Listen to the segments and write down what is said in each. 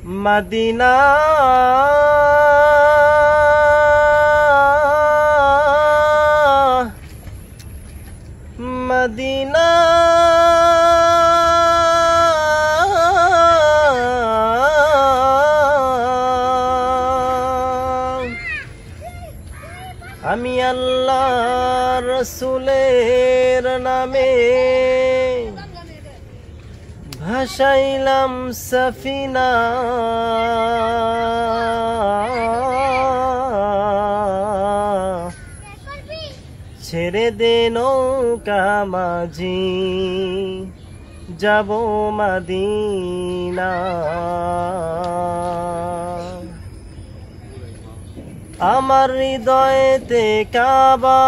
Medina Medina আমি আল্লাহর রাসূলের নামে ভাসাইলাম সফিনা ছেড়ে দে নৌকা মাঝি যাব মদিনা আমার হৃদয়েতে কাবা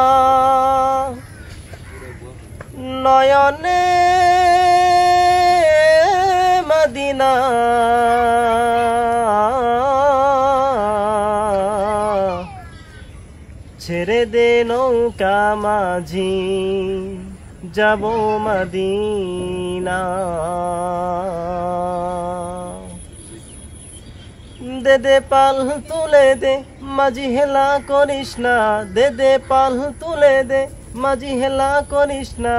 নয়নে মদিনা ছেড়ে দে নৌকা মাঝি যাব মদিনা দে দে পাল তুলে দে মাঝি হেলা করিস না দে দে পাল তুলে দে মাঝি হেলা করিস না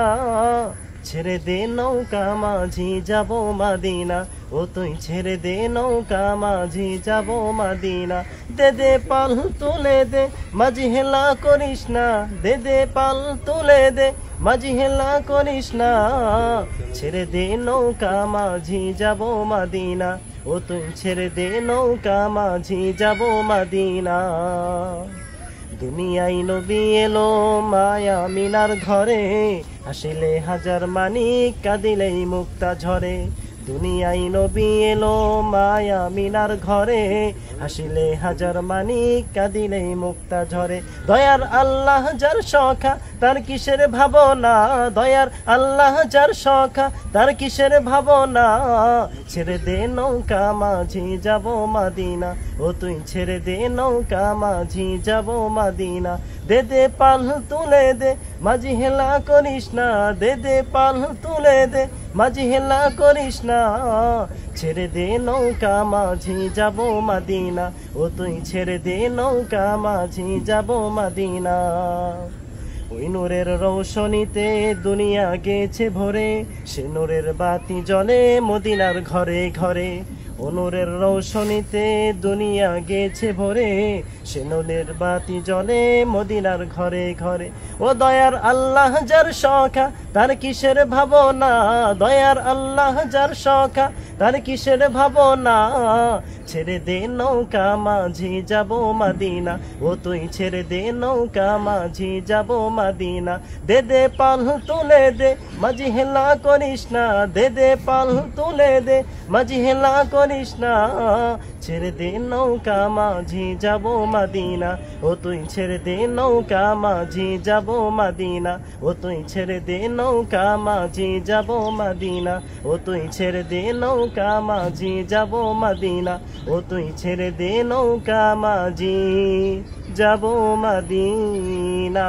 ছেড়ে দে নৌকা মাঝি যাব মদিনা ও তুই ছেড়ে দে নৌকা মাঝি যাব মদিনা দে দে পাল তুলে দে মাঝি হেলা করিস না দে দে পাল তুলে দে মাঝি হেলা করিস না ছেড়ে দে নৌকা মাঝি যাব মদিনা ও তুই ছেড়ে দে নৌকা মাঝি যাব মদিনা দুনিয়ায় নবী এলো মায়া মিনার ঘরে হাসিলে হাজার মানিক কাঁদিলেই মুক্তা ঝরে দুনিয়ায় নবী এলো মায়া মিনার ঘরে হাসিলে হাজার মানিক কাঁদিলেই মুক্তা ঝরে দয়ার আল্লাহ যার সখা তার কিসের ভাবনা দয়ার আল্লাহ যার সখা তার কিসের ভাবনা ছেড়ে দে নৌকা মাঝি যাব মদিনা ও তুই ছেড়ে দে নৌকা মাঝি যাব মদিনা দে দে পাল তুলে দে মাঝি হেলা করিস না দে দে পাল তুলে দে মাঝি হেলা করিস না ছেড়ে দে নৌকা মাঝি যাব মদিনা ও তুই ছেড়ে দে নৌকা মাঝি যাব মদিনা ওই নূরের রৌশনীতে দুনিয়া গেছে ভরে সে নূরের বাতি জ্বলে মদিনার ঘরে ঘরে ও নূরের রৌশনীতে দুনিয়া গেছে ভরে সে নূরের বাতি জ্বলে মদিনার ঘরে ঘরে ও দয়ার আল্লাহ যার সখা তার কিসের ভাবনা দয়ার আল্লাহ যার সখা তার কিসের ভাবনা ছেড়ে দে নৌকা মাঝি যাব মদিনা ও তুই ছেড়ে দে নৌকা মাঝি যাব মদিনা দে দে পাল তুলে দে মাঝি হেলা করিস না দে দে পাল তুলে দে মাঝি হেলা করিস না ছেড়ে দে নৌকা মাঝি যাব মদিনা ও তুই ছেড়ে দে নৌকা মাঝি যাব মদিনা ও তুই ছেড়ে দে নৌকা মাঝি যাব মদিনা ও তুই ছেড়ে দে নৌকা মাঝি যাব মদিনা ও তুই ছেড়ে দে নৌকা মাঝি যাব মদিনা।